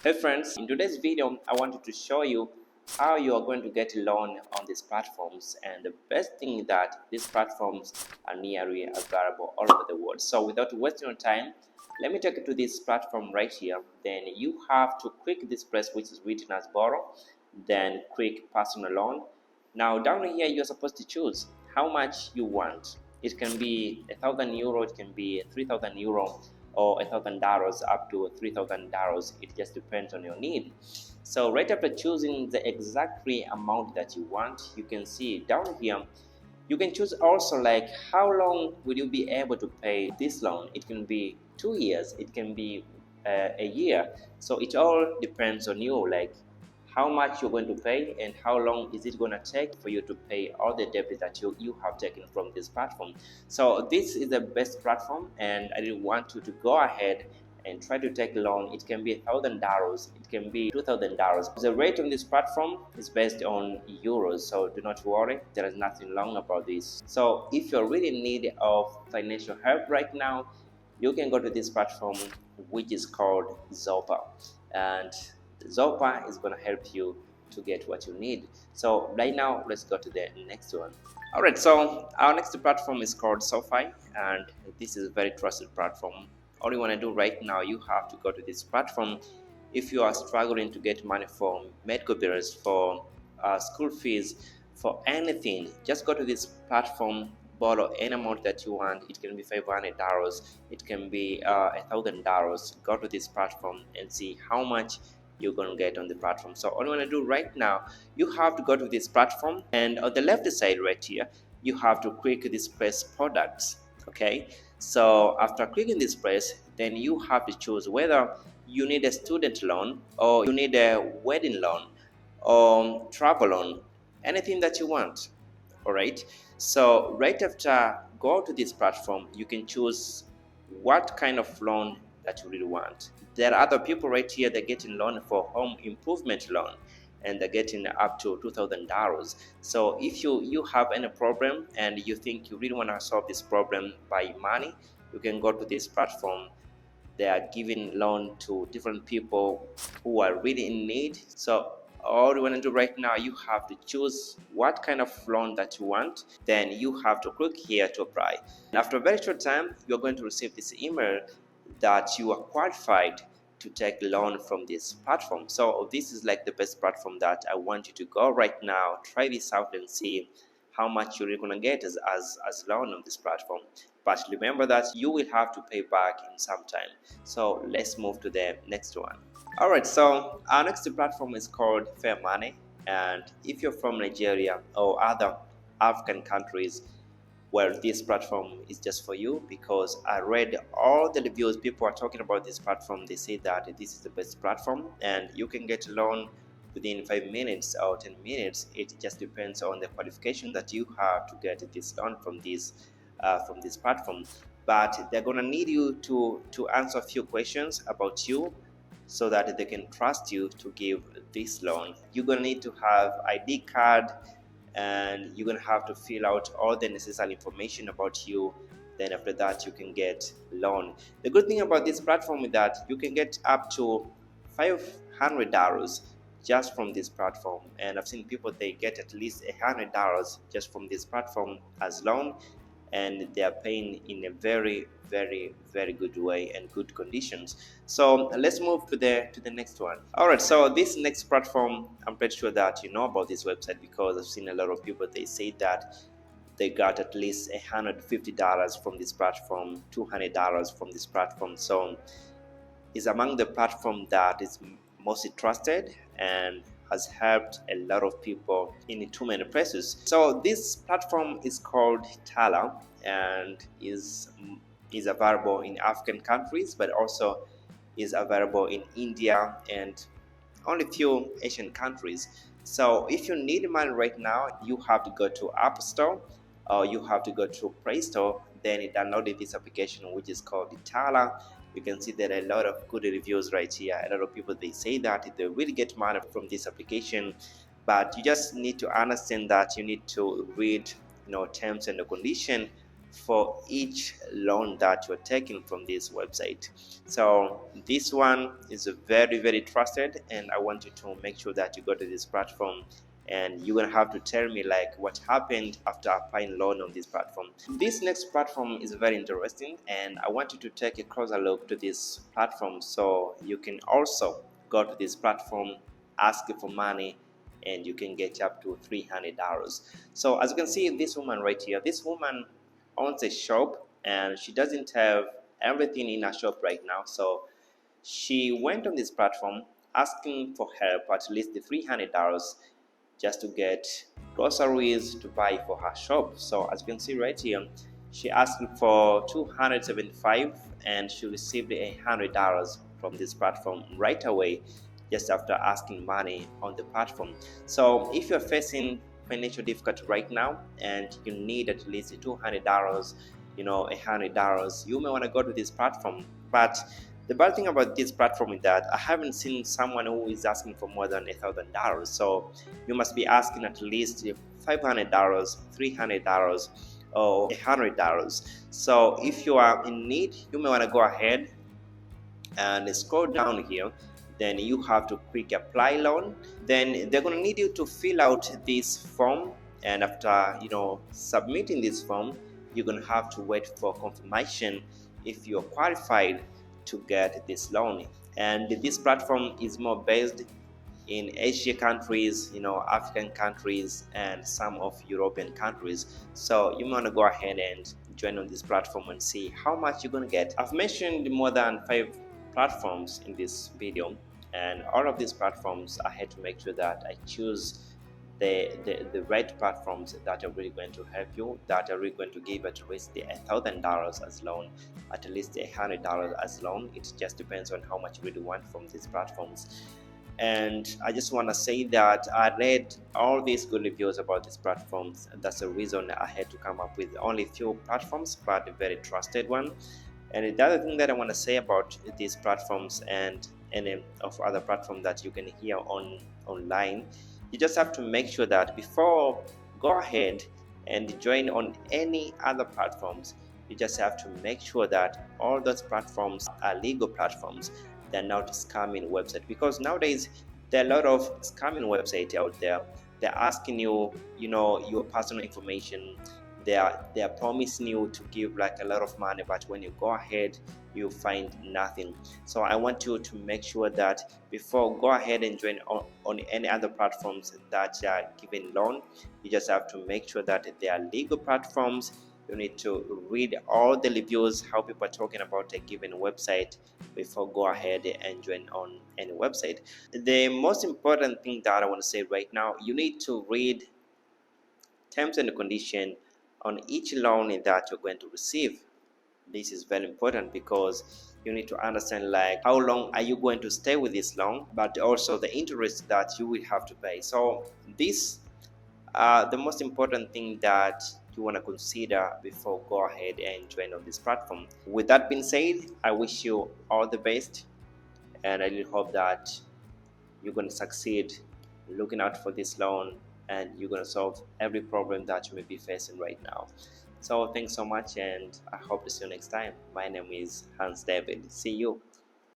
Hey friends, in today's video, I wanted to show you how you are going to get a loan on these platforms. And the best thing is that these platforms are nearly available all over the world. So without wasting your time, let me take you to this platform right here. Then you have to click this place which is written as borrow, then click personal loan. Now down here, you're supposed to choose how much you want. It can be €1,000, it can be €3,000, or $1,000 up to $3,000. It just depends on your need. So right after choosing the exact amount that you want, you can see down here you can choose also like how long will you be able to pay this loan. It can be 2 years, it can be a year. So it all depends on you, like how much you're going to pay and how long is it going to take for you to pay all the debt that you have taken from this platform. So this is the best platform, and I didn't want you to go ahead and try to take a loan. It can be $1,000, it can be $2,000. The rate on this platform is based on euros, so do not worry, there is nothing wrong about this. So if you're really in need of financial help right now, you can go to this platform which is called Zopa, and Zopa is going to help you to get what you need. So right now, let's go to the next one. All right, so our next platform is called Sofi, and this is a very trusted platform. All you want to do right now, you have to go to this platform if you are struggling to get money for medical bills, for school fees, for anything. Just go to this platform, borrow any amount that you want. It can be $500, it can be $1,000. Go to this platform and see how much you're going to get on the platform. So all you want to do right now, you have to go to this platform, and on the left side right here, you have to click this place products. Okay, so after clicking this place, then you have to choose whether you need a student loan or you need a wedding loan or travel loan, anything that you want. All right, so right after go to this platform, you can choose what kind of loan that you really want. There are other people right here that are getting loan for home improvement loan, and they're getting up to $2,000. So if you have any problem and you think you really want to solve this problem by money, you can go to this platform. They are giving loan to different people who are really in need. So all you want to do right now, you have to choose what kind of loan that you want, then you have to click here to apply. And after a very short time, you're going to receive this email that you are qualified to take loan from this platform. So this is like the best platform that I want you to go right now. Try this out and see how much you're going to get as loan on this platform. But remember that you will have to pay back in some time. So let's move to the next one. All right, so our next platform is called Fair Money, and if you're from Nigeria or other African countries, well, this platform is just for you, because I read all the reviews. People are talking about this platform. They say that this is the best platform and you can get a loan within 5 minutes or 10 minutes. It just depends on the qualification that you have to get this loan from this platform. But they're gonna need you to answer a few questions about you so that they can trust you to give this loan. You're gonna need to have ID card, and you're gonna have to fill out all the necessary information about you. Then after that, you can get loan. The good thing about this platform is that you can get up to $500 just from this platform, and I've seen people they get at least $100 just from this platform as loan, and they are paying in a very very good way and good conditions. So let's move to the next one. All right, so this next platform, I'm pretty sure that you know about this website, because I've seen a lot of people they say that they got at least $150 from this platform, $200 from this platform. So it's among the platform that is mostly trusted and has helped a lot of people in too many places. So this platform is called Tala, and is available in African countries, but also is available in India and only few Asian countries. So if you need money right now, you have to go to App Store or you have to go to Play Store, then you download this application which is called Tala. You can see there are a lot of good reviews right here. A lot of people they say that they really get money from this application, but you just need to understand that you need to read terms and the condition for each loan that you're taking from this website. So this one is very, very trusted, and I want you to make sure that you go to this platform, and you're gonna have to tell me like what happened after applying loan on this platform. This next platform is very interesting, and I want you to take a closer look to this platform so you can also go to this platform, ask for money, and you can get up to $300. So as you can see, this woman right here, this woman owns a shop, and she doesn't have everything in her shop right now. So she went on this platform asking for help, at least the $300, just to get groceries to buy for her shop. So as you can see right here, she asked for 275, and she received $100 from this platform right away, just after asking money on the platform. So if you're facing financial difficulty right now and you need at least $200, $100, you may want to go to this platform. But the bad thing about this platform is that I haven't seen someone who is asking for more than $1,000. So you must be asking at least $500, $300, or $100. So if you are in need, you may want to go ahead and scroll down here. Then you have to click apply loan. Then they're going to need you to fill out this form, and after submitting this form, you're going to have to wait for confirmation if you're qualified to get this loan. And this platform is more based in Asia countries, African countries, and some of European countries. So you want to go ahead and join on this platform and see how much you're going to get. I've mentioned more than 5 platforms in this video, and all of these platforms I had to make sure that I choose the right platforms that are really going to help you, that are really going to give at least $1,000 as loan, at least $100 as loan. It just depends on how much you really want from these platforms. And I just want to say that I read all these good reviews about these platforms. That's the reason I had to come up with only few platforms, but a very trusted one. And the other thing that I want to say about these platforms and any of other platforms that you can hear online, you just have to make sure that before go ahead and join on any other platforms, you just have to make sure that all those platforms are legal platforms. They're not scamming website, because nowadays there are a lot of scamming websites out there. They're asking you, your personal information. They are promising you to give like a lot of money, but when you go ahead, you find nothing. So I want you to make sure that before go ahead and join on any other platforms that are giving loan, you just have to make sure that they are legal platforms. You need to read all the reviews, how people are talking about a given website before go ahead and join on any website. The most important thing that I want to say right now, you need to read terms and conditions on each loan that you're going to receive. This is very important because you need to understand like how long are you going to stay with this loan, but also the interest that you will have to pay. So this the most important thing that you want to consider before go ahead and join on this platform. With that being said, I wish you all the best, and I really hope that you're going to succeed looking out for this loan, and you're going to solve every problem that you may be facing right now. So thanks so much, and I hope to see you next time. My name is Hans David. See you.